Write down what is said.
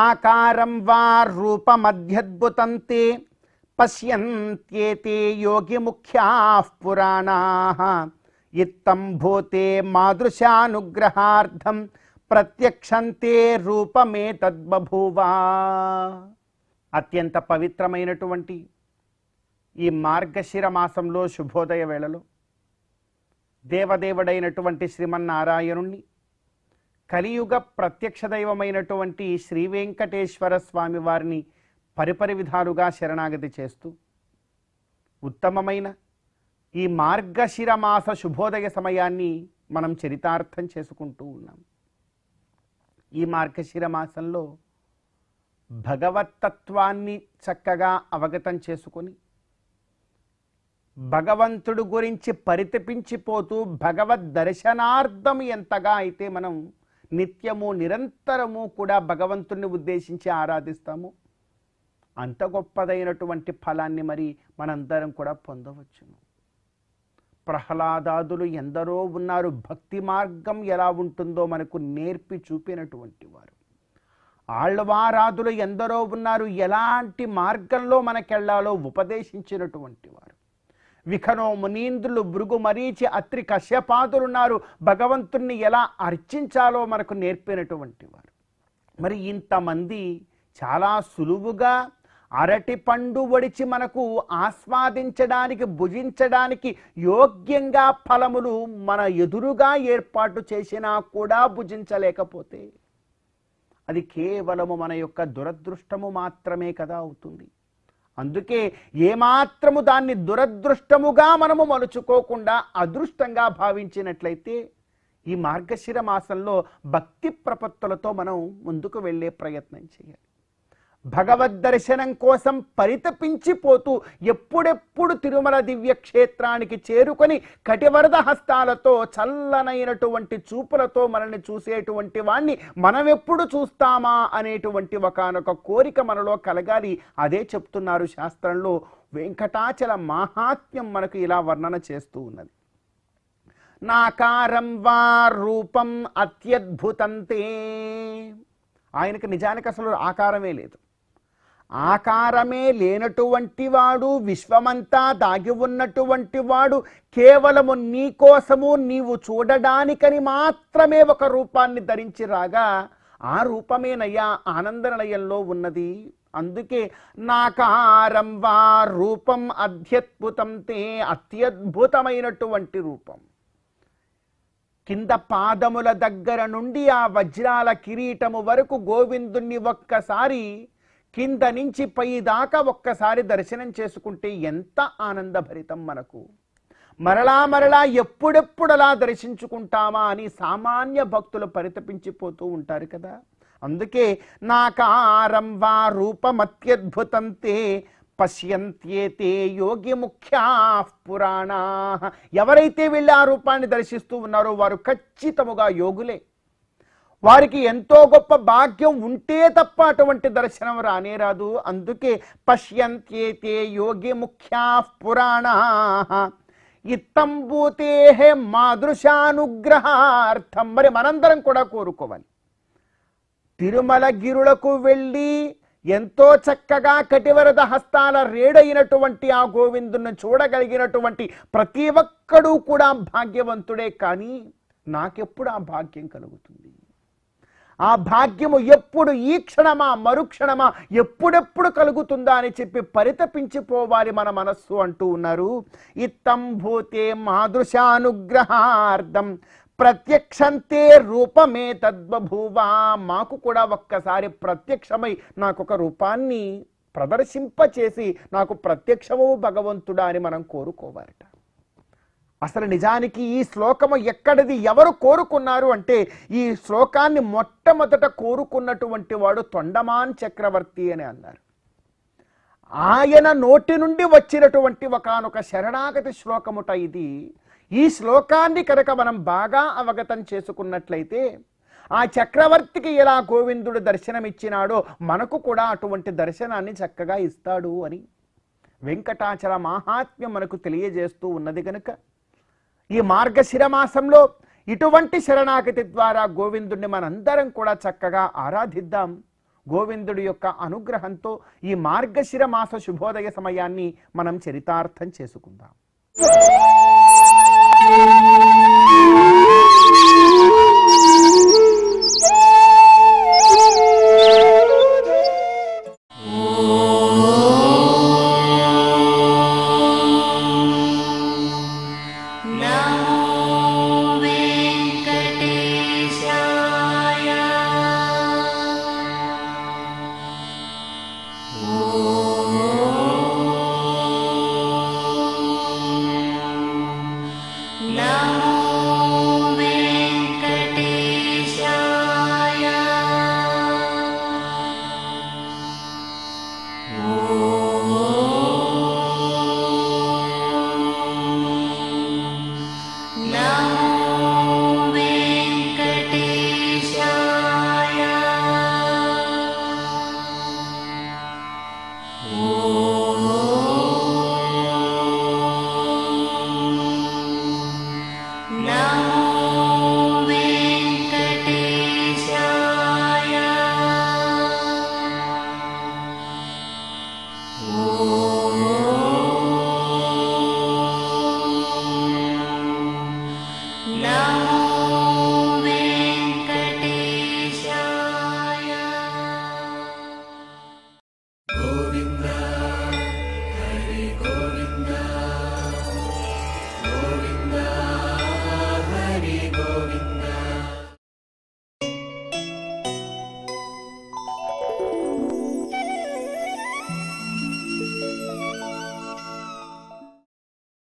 నాకారం వా రూపమధ్యద్భుతం తే పశ్యంత్యేతే యోగి ముఖ్యాః పురాణాః ఇత్తం భూతే మాదృశానుగ్రహార్థం ప్రత్యక్షంతే రూపమే తద్బభూవా. అత్యంత పవిత్రమైనటువంటి ఈ మార్గశిర మాసంలో శుభోదయ వేళలో దేవదేవుడైనటువంటి శ్రీమన్నారాయణుణ్ణి, కలియుగ ప్రత్యక్ష దైవమైనటువంటి శ్రీ వెంకటేశ్వర స్వామి వారిని పరిపరి విధాలుగా శరణాగతి చేస్తూ ఉత్తమమైన ఈ మార్గశిర మాస శుభోదయ సమయాన్ని మనం చరితార్థం చేసుకుంటూ ఉన్నాం. ఈ మార్గశిర మాసంలో భగవత్తత్వాన్ని చక్కగా అవగతం చేసుకొని భగవంతుడు గురించి పరితపించిపోతూ భగవద్ దర్శనార్థం ఎంతగా అయితే మనం నిత్యము నిరంతరము కూడా భగవంతుణ్ణి ఉద్దేశించి ఆరాధిస్తాము, అంత గొప్పదైనటువంటి ఫలాన్ని మరి మనందరం కూడా పొందవచ్చును. ప్రహ్లాదాదులు ఎందరో ఉన్నారు, భక్తి మార్గం ఎలా ఉంటుందో మనకు నేర్పి చూపినటువంటి వారు. ఆళ్వారాదులు ఎందరో ఉన్నారు, ఎలాంటి మార్గంలో మనకెళ్లాలో ఉపదేశించినటువంటి వారు. విఖనో మునీంద్రులు, భృగు మరీచి, అత్రి కశ్యపాదులున్నారు, భగవంతుణ్ణి ఎలా అర్చించాలో మనకు నేర్పినటువంటి వారు. మరి ఇంతమంది చాలా సులువుగా అరటి పండు వడిచి మనకు ఆస్వాదించడానికి, భుజించడానికి యోగ్యంగా ఫలములు మన ఎదురుగా ఏర్పాటు చేసినా కూడా భుజించలేకపోతే అది కేవలము మన యొక్క దురదృష్టము మాత్రమే కదా అవుతుంది. అందుకే ఏమాత్రము దాన్ని దురదృష్టముగా మనము మలుచుకోకుండా అదృష్టంగా భావించినట్లయితే ఈ మార్గశిర మాసంలో భక్తి ప్రపత్తులతో మనం ముందుకు వెళ్ళే ప్రయత్నం చేయాలి. భగవద్ దర్శనం కోసం పరితపించిపోతూ ఎప్పుడెప్పుడు తిరుమల దివ్య క్షేత్రానికి చేరుకొని కటివరద హస్తాలతో చల్లనైనటువంటి చూపులతో మనల్ని చూసేటువంటి వాణ్ణి మనం ఎప్పుడు చూస్తామా అనేటువంటి ఒకానొక కోరిక మనలో కలగాలి. అదే చెప్తున్నారు శాస్త్రంలో. వెంకటాచల మహాత్మ్యం మనకు ఇలా వర్ణన చేస్తూ ఉన్నది. నాకారం వా రూపం అత్యద్భుతం తే. ఆయనకు నిజానికి అసలు ఆకారమే లేదు. ఆకారమే లేనటువంటి వాడు, విశ్వమంతా దాగి ఉన్నటువంటి వాడు, కేవలము నీ కోసము నీవు చూడడానికని మాత్రమే ఒక రూపాన్ని ధరించి రాగా ఆ రూపమేనయ్యా ఆనంద నిలయంలో ఉన్నది. అందుకే నాకారం వా రూపం అత్యద్భుతం తే, అత్యద్భుతమైనటువంటి రూపం. కింద పాదముల దగ్గర నుండి ఆ వజ్రాల కిరీటము వరకు గోవిందుణ్ణి ఒక్కసారి కింద నుంచి పై దాకా ఒక్కసారి దర్శనం చేసుకుంటే ఎంత ఆనందభరితం మనకు. మరలా మరలా ఎప్పుడెప్పుడలా దర్శించుకుంటామా అని సామాన్య భక్తులు పరితపించిపోతూ ఉంటారు కదా. అందుకే నాకారం వా రూపమత్యద్భుతం తే పశ్యంత్యేతే యోగి ముఖ్యాః పురాణాః. ఎవరైతే వెళ్ళి ఆ రూపాన్ని దర్శిస్తూ ఉన్నారో వారు ఖచ్చితముగా యోగులే. వారికి ఎంతో గొప్ప భాగ్యం ఉంటే తప్ప అటువంటి దర్శనం రానే రాదు. అందుకే పశ్యంత్యేతే యోగి ముఖ్యాః పురాణాః ఇత్తం భూతే మాదృశానుగ్రహార్థం. మరి మనందరం కూడా కోరుకోవాలి. తిరుమల గిరులకు వెళ్ళి ఎంతో చక్కగా కటివరద హస్తాల రేడైనటువంటి ఆ గోవిందుని చూడగలిగినటువంటి ప్రతి ఒక్కడూ కూడా భాగ్యవంతుడే. కానీ నాకెప్పుడు ఆ భాగ్యం కలుగుతుంది? ఆ భాగ్యము ఎప్పుడు, ఈ క్షణమా మరుక్షణమా, ఎప్పుడెప్పుడు కలుగుతుందా అని చెప్పి పరితపించిపోవాలి మన మనస్సు అంటూ ఉన్నారు. ఇత్తం భూతే మాదృశానుగ్రహార్థం ప్రత్యక్షంతే రూపమే తద్బభూవా. మాకు కూడా ఒక్కసారి ప్రత్యక్షమై నాకొక రూపాన్ని ప్రదర్శింపచేసి నాకు ప్రత్యక్షము భగవంతుడా అని మనం కోరుకోవాలట. అసలు నిజానికి ఈ శ్లోకము ఎక్కడిది, ఎవరు కోరుకున్నారు అంటే ఈ శ్లోకాన్ని మొట్టమొదట కోరుకున్నటువంటి వాడు తొండమాన్ చక్రవర్తి అని అన్నారు. ఆయన నోటి నుండి వచ్చినటువంటి ఒకానొక శరణాగతి శ్లోకముట ఇది. ఈ శ్లోకాన్ని కనుక మనం బాగా అవగతం చేసుకున్నట్లయితే ఆ చక్రవర్తికి ఎలా గోవిందుడు దర్శనమిచ్చినాడో మనకు కూడా అటువంటి దర్శనాన్ని చక్కగా ఇస్తాడు అని వెంకటాచల మహాత్మ్యం మనకు తెలియజేస్తూ ఉన్నది. కనుక ఈ మార్గశిర మాసంలో ఇటువంటి శరణాగతి ద్వారా గోవిందుణ్ణి మనందరం కూడా చక్కగా ఆరాధిద్దాం. గోవిందుడి యొక్క అనుగ్రహంతో ఈ మార్గశిర మాస శుభోదయ సమయాన్ని మనం చరితార్థం చేసుకుందాం. No.